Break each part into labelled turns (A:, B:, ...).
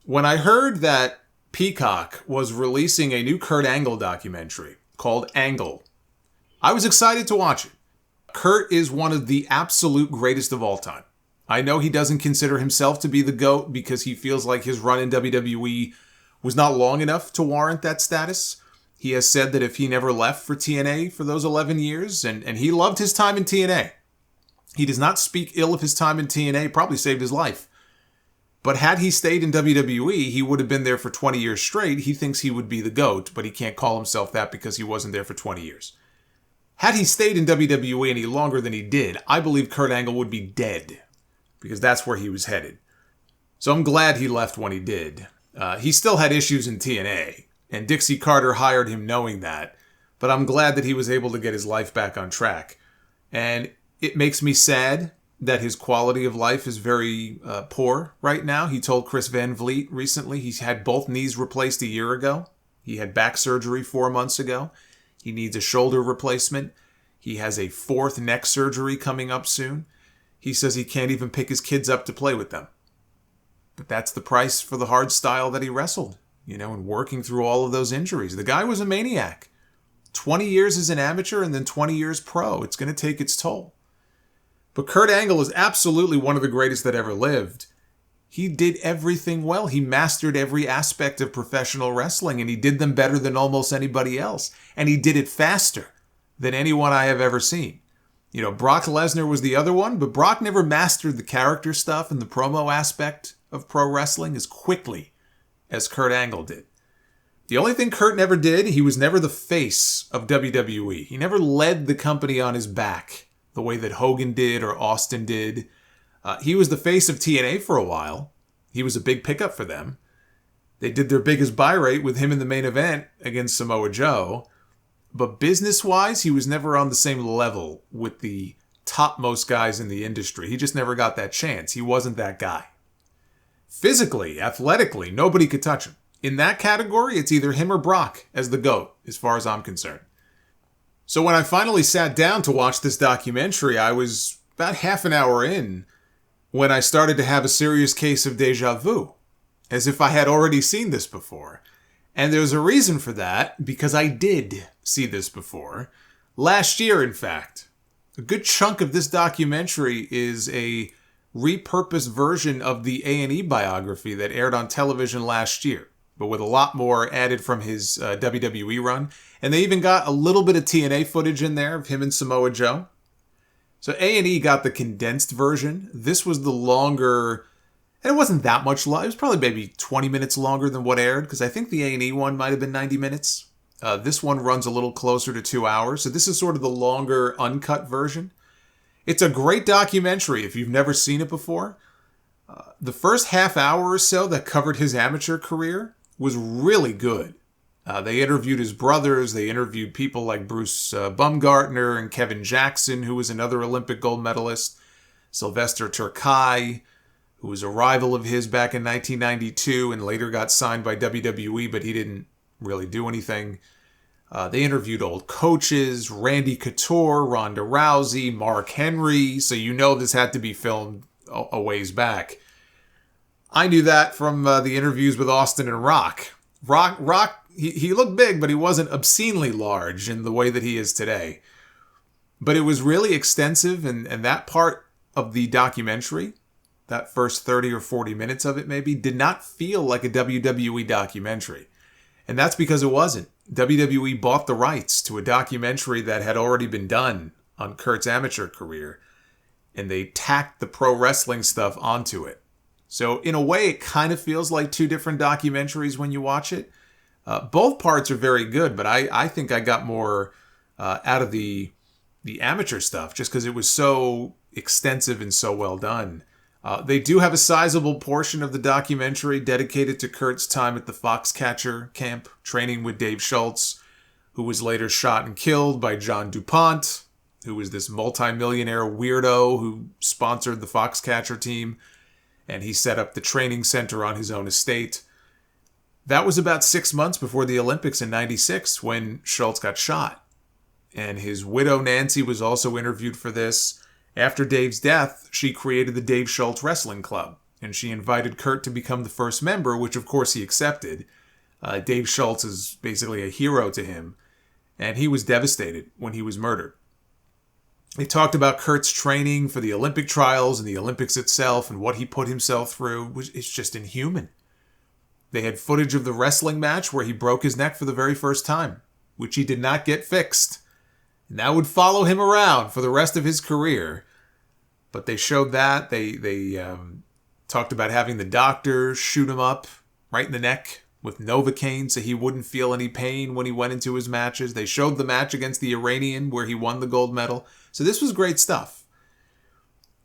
A: When I heard that Peacock was releasing a new Perc Angle documentary called Angle, I was excited to watch it. Perc is one of the absolute greatest of all time. I know he doesn't consider himself to be the GOAT because he feels like his run in WWE was not long enough to warrant that status. He has said that if he never left for TNA for those 11 years, and he loved his time in TNA. He does not speak ill of his time in TNA, probably saved his life. But had he stayed in WWE, he would have been there for 20 years straight. He thinks he would be the GOAT, but he can't call himself that because he wasn't there for 20 years. Had he stayed in WWE any longer than he did, I believe Perc Angle would be dead, because that's where he was headed. So I'm glad he left when he did. He still had issues in TNA, and Dixie Carter hired him knowing that, but I'm glad that he was able to get his life back on track. And it makes me sad that his quality of life is very poor right now. He told Chris Van Vliet recently he's had both knees replaced a year ago. He had back surgery 4 months ago. He needs a shoulder replacement. He has a 4th neck surgery coming up soon. He says he can't even pick his kids up to play with them. But that's the price for the hard style that he wrestled, and working through all of those injuries. The guy was a maniac. 20 years as an amateur and then 20 years pro. It's going to take its toll. But Perc Angle is absolutely one of the greatest that ever lived. He did everything well. He mastered every aspect of professional wrestling, and he did them better than almost anybody else. And he did it faster than anyone I have ever seen. Brock Lesnar was the other one, but Brock never mastered the character stuff and the promo aspect of pro wrestling as quickly as Perc Angle did. The only thing Perc never did, he was never the face of WWE. He never led the company on his back the way that Hogan did or Austin did. He was the face of TNA for a while. He was a big pickup for them. They did their biggest buy rate with him in the main event against Samoa Joe. But business-wise, he was never on the same level with the topmost guys in the industry. He just never got that chance. He wasn't that guy. Physically, athletically, nobody could touch him. In that category, it's either him or Brock as the GOAT, as far as I'm concerned. So when I finally sat down to watch this documentary, I was about half an hour in when I started to have a serious case of deja vu, as if I had already seen this before. And there's a reason for that, because I did see this before. Last year, in fact. A good chunk of this documentary is a repurposed version of the A&E Biography that aired on television last year, but with a lot more added from his WWE run. And they even got a little bit of TNA footage in there of him and Samoa Joe. So A&E got the condensed version. This was the longer, and it wasn't that much long. It was probably maybe 20 minutes longer than what aired, because I think the A&E one might have been 90 minutes. This one runs a little closer to 2 hours. So this is sort of the longer, uncut version. It's a great documentary if you've never seen it before. The first half hour or so that covered his amateur career was really good. They interviewed his brothers. They interviewed people like Bruce Baumgartner and Kevin Jackson, who was another Olympic gold medalist. Sylvester Terkay, who was a rival of his back in 1992 and later got signed by WWE, but he didn't really do anything. They interviewed old coaches, Randy Couture, Ronda Rousey, Mark Henry. So this had to be filmed a ways back. I knew that from the interviews with Austin and Rock. Rock, he looked big, but he wasn't obscenely large in the way that he is today. But it was really extensive, and that part of the documentary, that first 30 or 40 minutes of it maybe, did not feel like a WWE documentary. And that's because it wasn't. WWE bought the rights to a documentary that had already been done on Kurt's amateur career, and they tacked the pro wrestling stuff onto it. So in a way, it kind of feels like two different documentaries when you watch it. Both parts are very good, but I think I got more out of the amateur stuff just because it was so extensive and so well done. They do have a sizable portion of the documentary dedicated to Kurt's time at the Foxcatcher camp, training with Dave Schultz, who was later shot and killed by John DuPont, who was this multimillionaire weirdo who sponsored the Foxcatcher team, and he set up the training center on his own estate. That was about 6 months before the Olympics in '96 when Schultz got shot. And his widow, Nancy, was also interviewed for this. After Dave's death, she created the Dave Schultz Wrestling Club, and she invited Kurt to become the first member, which of course he accepted. Dave Schultz is basically a hero to him, and he was devastated when he was murdered. They talked about Kurt's training for the Olympic trials and the Olympics itself and what he put himself through. It's just inhuman. They had footage of the wrestling match where he broke his neck for the very first time, which he did not get fixed. And that would follow him around for the rest of his career. But they showed that. They talked about having the doctor shoot him up right in the neck with Novocaine so he wouldn't feel any pain when he went into his matches. They showed the match against the Iranian where he won the gold medal. So this was great stuff.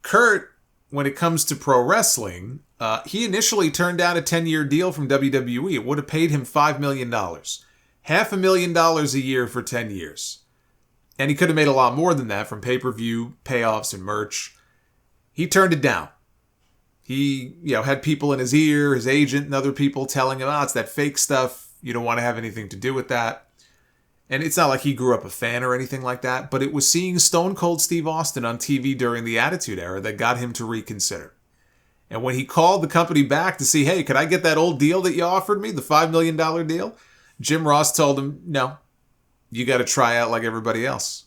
A: Kurt, when it comes to pro wrestling, he initially turned down a 10-year deal from WWE. It would have paid him $5 million. $500,000 a year for 10 years. And he could have made a lot more than that from pay-per-view, payoffs, and merch. He turned it down. He, had people in his ear, his agent and other people telling him, it's that fake stuff. You don't want to have anything to do with that. And it's not like he grew up a fan or anything like that, but it was seeing Stone Cold Steve Austin on TV during the Attitude Era that got him to reconsider. And when he called the company back to see, hey, could I get that old deal that you offered me, the $5 million deal? Jim Ross told him, no, you got to try out like everybody else.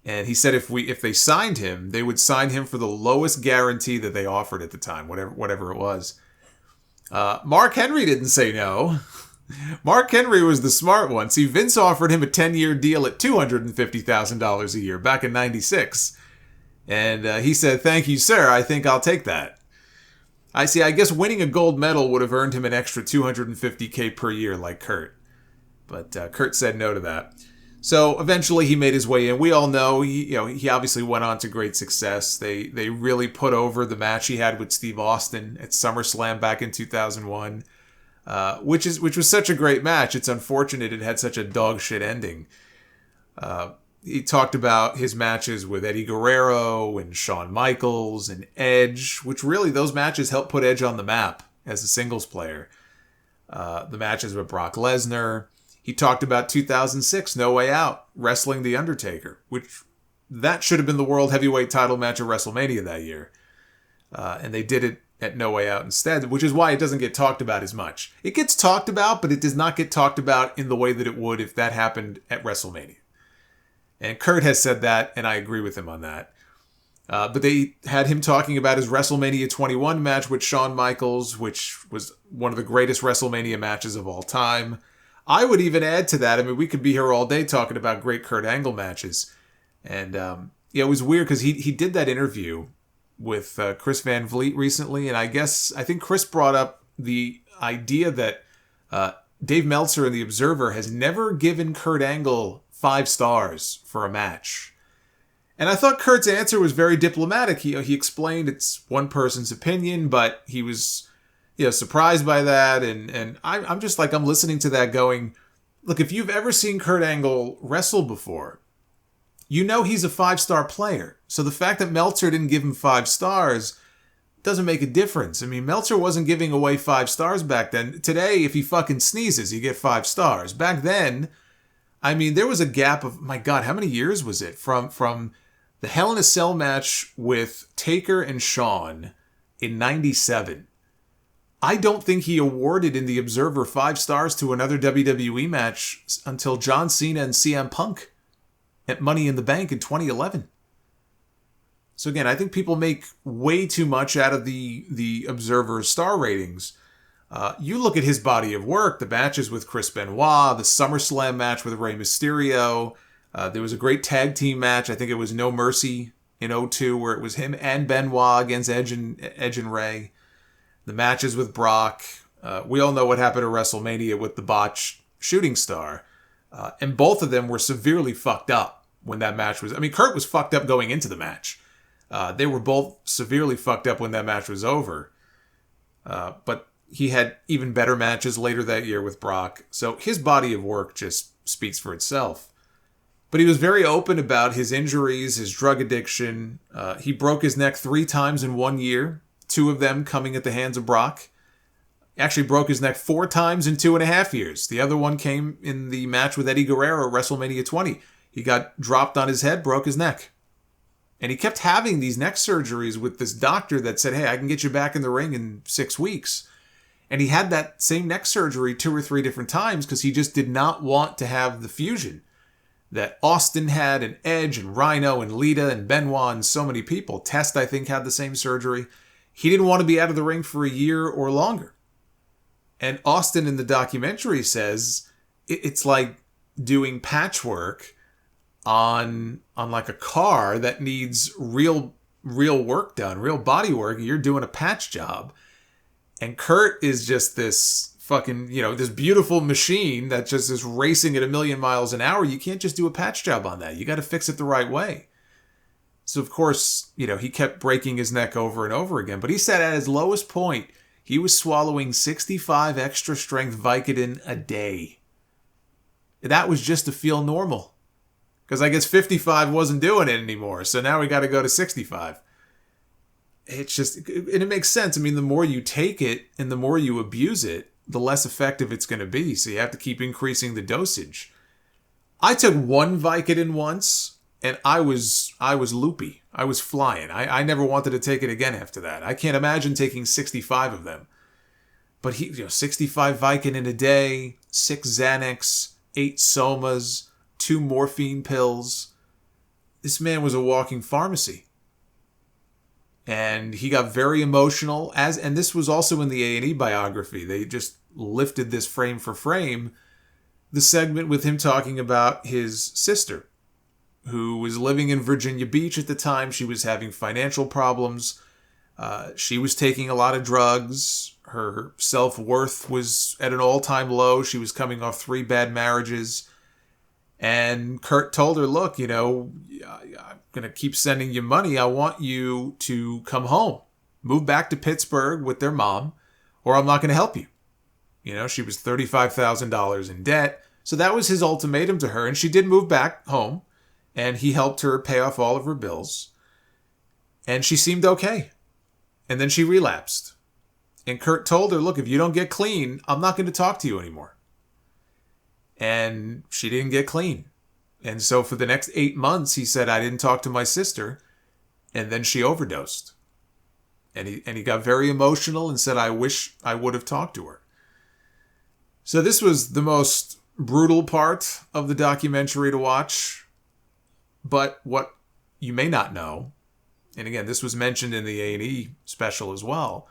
A: And he said if they signed him, they would sign him for the lowest guarantee that they offered at the time, whatever it was. Mark Henry didn't say no. Mark Henry was the smart one. See, Vince offered him a 10-year deal at $250,000 a year back in '96. And he said, thank you, sir. I think I'll take that. I guess winning a gold medal would have earned him an extra $250K per year like Kurt. But Kurt said no to that. So eventually he made his way in. We all know he obviously went on to great success. They really put over the match he had with Steve Austin at SummerSlam back in 2001, which was such a great match. It's unfortunate it had such a dog shit ending. He talked about his matches with Eddie Guerrero and Shawn Michaels and Edge, which really those matches helped put Edge on the map as a singles player. The matches with Brock Lesnar. He talked about 2006, No Way Out, wrestling The Undertaker, which that should have been the World Heavyweight title match at WrestleMania that year. And they did it at No Way Out instead, which is why it doesn't get talked about as much. It gets talked about, but it does not get talked about in the way that it would if that happened at WrestleMania. And Kurt has said that, and I agree with him on that. But they had him talking about his WrestleMania 21 match with Shawn Michaels, which was one of the greatest WrestleMania matches of all time. I would even add to that, we could be here all day talking about great Kurt Angle matches. And it was weird because he did that interview with Chris Van Vliet recently, and I think Chris brought up the idea that Dave Meltzer in The Observer has never given Kurt Angle 5 stars for a match. And I thought Kurt's answer was very diplomatic. He explained it's one person's opinion, but he was surprised by that. And I'm just like, I'm listening to that going, look, if you've ever seen Kurt Angle wrestle before, he's a 5-star player. So the fact that Meltzer didn't give him 5 stars doesn't make a difference. Meltzer wasn't giving away 5 stars back then. Today, if he fucking sneezes, you get 5 stars. Back then, there was a gap of, my God, how many years was it? From the Hell in a Cell match with Taker and Shawn in 97. I don't think he awarded in The Observer 5 stars to another WWE match until John Cena and CM Punk at Money in the Bank in 2011. So again, I think people make way too much out of the Observer's star ratings. You look at his body of work, the matches with Chris Benoit, the SummerSlam match with Rey Mysterio. There was a great tag team match. I think it was No Mercy in 2002 where it was him and Benoit against Edge and Rey. The matches with Brock. We all know what happened at WrestleMania with the botched shooting star. And both of them were severely fucked up when that match was... Kurt was fucked up going into the match. They were both severely fucked up when that match was over. But he had even better matches later that year with Brock. So his body of work just speaks for itself. But he was very open about his injuries, his drug addiction. He broke his neck 3 times in 1 year. 2 of them coming at the hands of Brock. Actually broke his neck 4 times in 2.5 years. The other one came in the match with Eddie Guerrero at WrestleMania 20. He got dropped on his head, broke his neck. And he kept having these neck surgeries with this doctor that said, hey, I can get you back in the ring in 6 weeks. And he had that same neck surgery 2 or 3 different times because he just did not want to have the fusion that Austin had, and Edge and Rhino and Lita and Benoit and so many people. Test, I think, had the same surgery. He didn't want to be out of the ring for a year or longer. And Austin in the documentary says it's like doing patchwork on like a car that needs real work done, real body work. You're doing a patch job. And Kurt is just this fucking, this beautiful machine that just is racing at 1,000,000 miles an hour. You can't just do a patch job on that. You got to fix it the right way. So, of course, he kept breaking his neck over and over again. But he said at his lowest point, he was swallowing 65 extra strength Vicodin a day. That was just to feel normal. Because I guess 55 wasn't doing it anymore. So now we got to go to 65. It's just, and it makes sense. I mean, the more you take it and the more you abuse it, the less effective it's going to be. So you have to keep increasing the dosage. I took 1 Vicodin once and I was loopy. I was flying. I never wanted to take it again after that. I can't imagine taking 65 of them. But 65 Vicodin a day, 6 Xanax, 8 Somas, 2 morphine pills. This man was a walking pharmacy. And he got very emotional, and this was also in the A&E biography. They just lifted this frame for frame, the segment with him talking about his sister, who was living in Virginia Beach at the time. She was having financial problems. She was taking a lot of drugs. Her self-worth was at an all-time low. She was coming off 3 bad marriages. And Kurt told her, look, I'm going to keep sending you money. I want you to come home, move back to Pittsburgh with their mom, or I'm not going to help you. She was $35,000 in debt. So that was his ultimatum to her. And she did move back home, and he helped her pay off all of her bills. And she seemed okay. And then she relapsed. And Kurt told her, look, if you don't get clean, I'm not going to talk to you anymore. And she didn't get clean. And so for the next 8 months, he said, I didn't talk to my sister. And then she overdosed. And he got very emotional and said, I wish I would have talked to her. So this was the most brutal part of the documentary to watch. But what you may not know, and again, this was mentioned in the A&E special as well,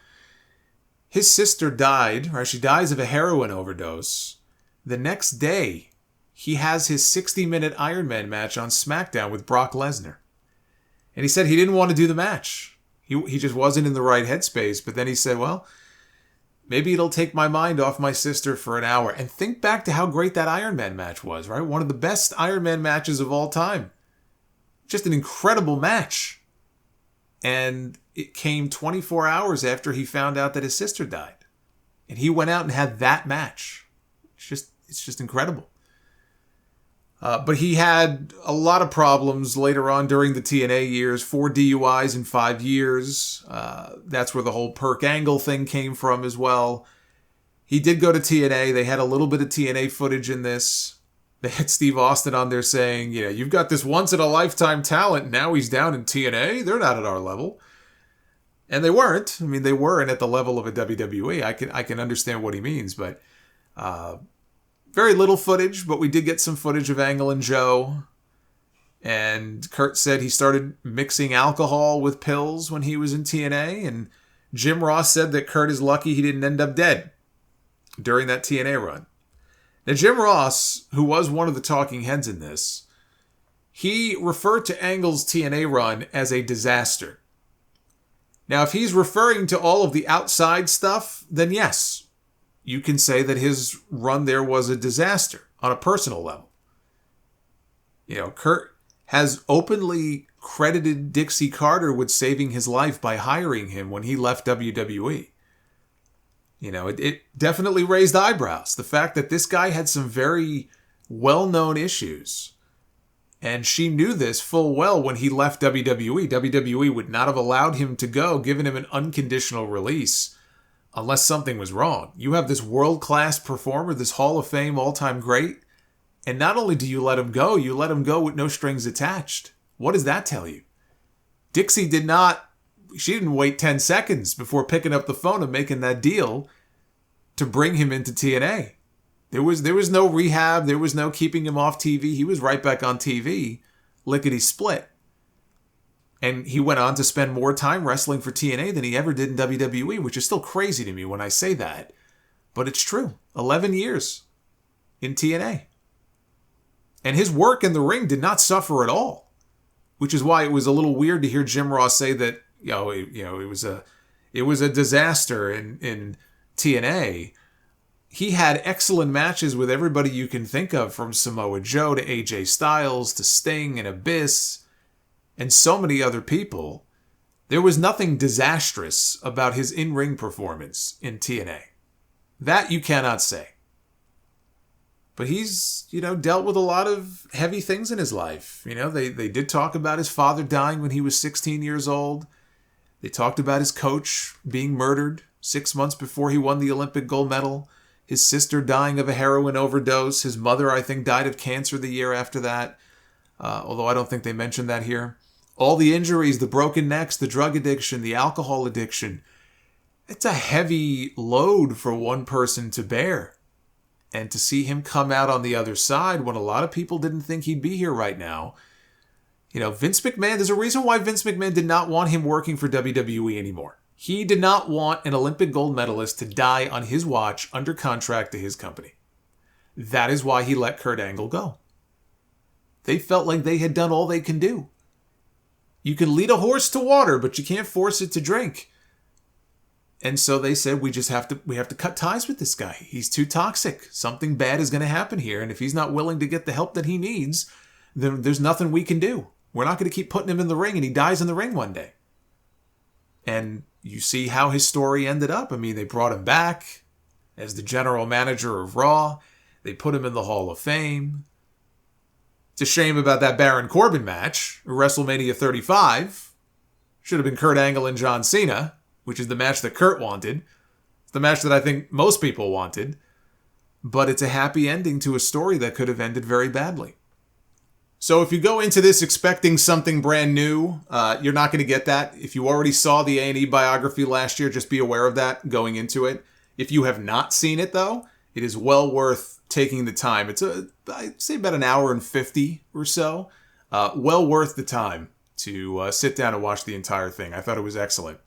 A: his sister died, or she dies of a heroin overdose. The next day, he has his 60-minute Iron Man match on SmackDown with Brock Lesnar. And he said he didn't want to do the match. He just wasn't in the right headspace. But then he said, well, maybe it'll take my mind off my sister for an hour. And think back to how great that Iron Man match was, right? One of the best Iron Man matches of all time. Just an incredible match. And it came 24 hours after he found out that his sister died. And he went out and had that match. It's just incredible. But he had a lot of problems later on during the TNA years. 4 DUIs in 5 years. That's where the whole Perc Angle thing came from as well. He did go to TNA. They had a little bit of TNA footage in this. They had Steve Austin on there saying, you've got this once-in-a-lifetime talent. Now he's down in TNA. They're not at our level. And they weren't. I mean, they weren't at the level of a WWE. I can understand what he means, but very little footage, but we did get some footage of Angle and Joe. And Kurt said he started mixing alcohol with pills when he was in TNA. And Jim Ross said that Kurt is lucky he didn't end up dead during that TNA run. Now, Jim Ross, who was one of the talking heads in this, he referred to Angle's TNA run as a disaster. Now, if he's referring to all of the outside stuff, then yes, you can say that his run there was a disaster on a personal level. Kurt has openly credited Dixie Carter with saving his life by hiring him when he left WWE. It definitely raised eyebrows. The fact that this guy had some very well-known issues. And she knew this full well when he left WWE. WWE would not have allowed him to go, given him an unconditional release, unless something was wrong. You have this world-class performer, this Hall of Fame all-time great, and not only do you let him go with no strings attached. What does that tell you? Dixie she didn't wait 10 seconds before picking up the phone and making that deal to bring him into TNA. There was no rehab. There was no keeping him off TV. He was right back on TV, lickety-split. And he went on to spend more time wrestling for TNA than he ever did in WWE, which is still crazy to me when I say that. But it's true. 11 years in TNA. And his work in the ring did not suffer at all, which is why it was a little weird to hear Jim Ross say that, it was a disaster in TNA. He had excellent matches with everybody you can think of, from Samoa Joe to AJ Styles to Sting and Abyss and so many other people. There was nothing disastrous about his in-ring performance in TNA. That you cannot say. But he's, dealt with a lot of heavy things in his life. They did talk about his father dying when he was 16 years old. They talked about his coach being murdered 6 months before he won the Olympic gold medal. His sister dying of a heroin overdose. His mother, I think, died of cancer the year after that. Although I don't think they mentioned that here. All the injuries, the broken necks, the drug addiction, the alcohol addiction. It's a heavy load for one person to bear. And to see him come out on the other side when a lot of people didn't think he'd be here right now. Vince McMahon, there's a reason why Vince McMahon did not want him working for WWE anymore. He did not want an Olympic gold medalist to die on his watch under contract to his company. That is why he let Perc Angle go. They felt like they had done all they can do. You can lead a horse to water, but you can't force it to drink. And so they said, we have to cut ties with this guy. He's too toxic. Something bad is going to happen here. And if he's not willing to get the help that he needs, then there's nothing we can do. We're not going to keep putting him in the ring and he dies in the ring one day. And you see how his story ended up. I mean, they brought him back as the general manager of Raw. They put him in the Hall of Fame. It's a shame about that Baron Corbin match, WrestleMania 35. Should have been Kurt Angle and John Cena, which is the match that Kurt wanted. It's the match that I think most people wanted. But it's a happy ending to a story that could have ended very badly. So if you go into this expecting something brand new, you're not going to get that. If you already saw the A&E Biography last year, just be aware of that going into it. If you have not seen it, though, it is well worth taking the time. It's I'd say about an hour and 50 or so. Well worth the time to sit down and watch the entire thing. I thought it was excellent.